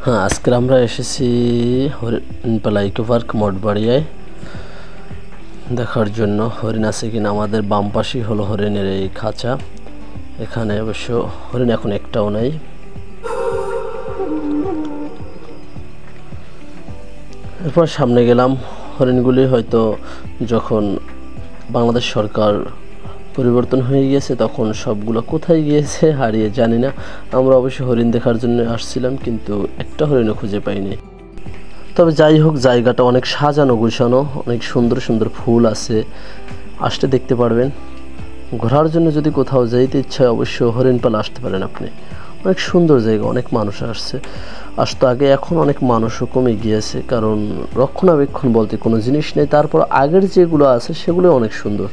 হ্যাঁ, আজকে আমরা এসেছি হরিণপালা ইকো পার্ক মঠবাড়িয়ায় দেখার জন্য হরিণ আছে কিনা। আমাদের বাম পাশেই হলো হরিণের এই খাঁচা। এখানে অবশ্য হরিণ এখন একটাও নাই। এরপর সামনে গেলাম। হরিণগুলি হয়তো যখন বাংলাদেশ সরকার পরিবর্তন হয়ে গিয়েছে তখন সবগুলো কোথায় গিয়েছে হারিয়ে জানি না। আমরা অবশ্য হরিণ দেখার জন্য আসছিলাম, কিন্তু একটা হরিণও খুঁজে পাইনি। তবে যাই হোক, জায়গাটা অনেক সাজানো গুছানো, অনেক সুন্দর সুন্দর ফুল আছে, আসতে দেখতে পারবেন। ঘোরার জন্য যদি কোথাও যাইতে ইচ্ছা হয় অবশ্য হরিণপালা আসতে পারেন আপনি। অনেক সুন্দর জায়গা, অনেক মানুষ আসতো আগে, এখন অনেক মানুষও কমে গিয়েছে, কারণ রক্ষণাবেক্ষণ বলতে কোনো জিনিস নেই। তারপর আগের যেগুলো আছে সেগুলো অনেক সুন্দর।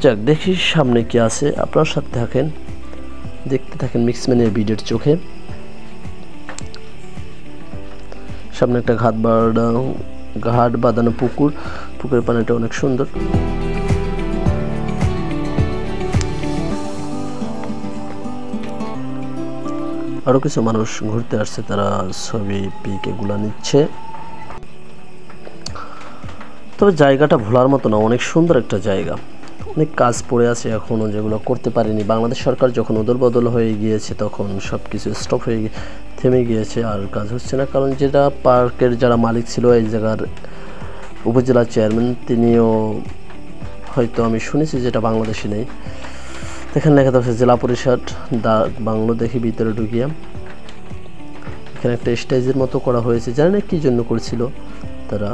যাক, দেখি সামনে কি আছে। আপনার সাথে থাকেন, দেখতে থাকেন মিক্সম্যানের ভিডিওর চোখে। সামনে একটা ঘাট বাঁধানো পুকুরের পানিটা অনেক সুন্দর। আরো কিছু মানুষ ঘুরতে আসছে, তারা ছবি পিক এগুলা নিচ্ছে। তবে জায়গাটা ভোলার মতো না, অনেক সুন্দর একটা জায়গা। অনেক কাজ পড়ে আছে এখনো, যেগুলো করতে পারিনি। বাংলাদেশ সরকার যখন অদল বদল হয়ে গিয়েছে তখন সব কিছু স্টপ হয়ে থেমে গিয়েছে, আর কাজ হচ্ছে না। কারণ যেটা পার্কের যারা মালিক ছিল, এই জায়গার উপজেলা চেয়ারম্যান, তিনিও হয়তো, আমি শুনেছি যেটা বাংলাদেশি নেই। এখানে লেখা থাকছে জেলা পরিষদ বাংলো। দেখি ভিতরে ঢুকিয়া, এখানে একটা স্টেজের মতো করা হয়েছে, জানি না কি জন্য করছিল তারা।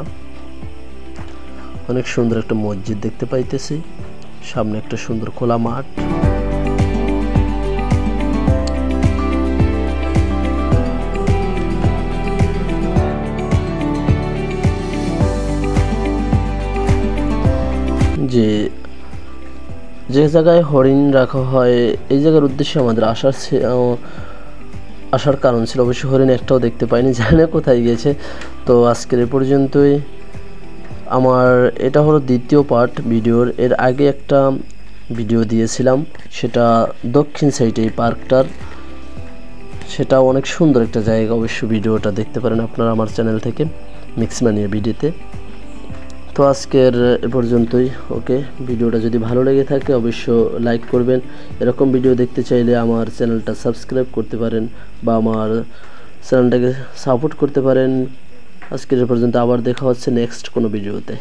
অনেক সুন্দর একটা মসজিদ দেখতে পাইতেছি, সামনে একটা সুন্দর খোলা মাঠ। যে জায়গায় হরিণ রাখা হয়, এই জায়গার উদ্দেশ্যে আমাদের আসার কারণ ছিল। অবশ্য হরিণ একটাও দেখতে পাইনি, জানি না কোথায় গিয়েছে। তো আজকের এ পর্যন্তই। আমার এটা হলো দ্বিতীয় পার্ট ভিডিওর। এর আগে একটা ভিডিও দিয়েছিলাম, সেটা দক্ষিণ সাইডে এই পার্কটার। সেটা অনেক সুন্দর একটা জায়গা, অবশ্য ভিডিওটা দেখতে পারেন আপনারা আমার চ্যানেল থেকে, মিক্সম্যানিয়া ভিডিওতে। তো আজকের এ পর্যন্তই। ওকে, ভিডিওটা যদি ভালো লেগে থাকে অবশ্য লাইক করবেন। এরকম ভিডিও দেখতে চাইলে আমার চ্যানেলটা সাবস্ক্রাইব করতে পারেন বা আমার চ্যানেলটাকে সাপোর্ট করতে পারেন। আজকের এ পর্যন্ত, আবার দেখা হচ্ছে নেক্সট কোনো ভিডিওতে।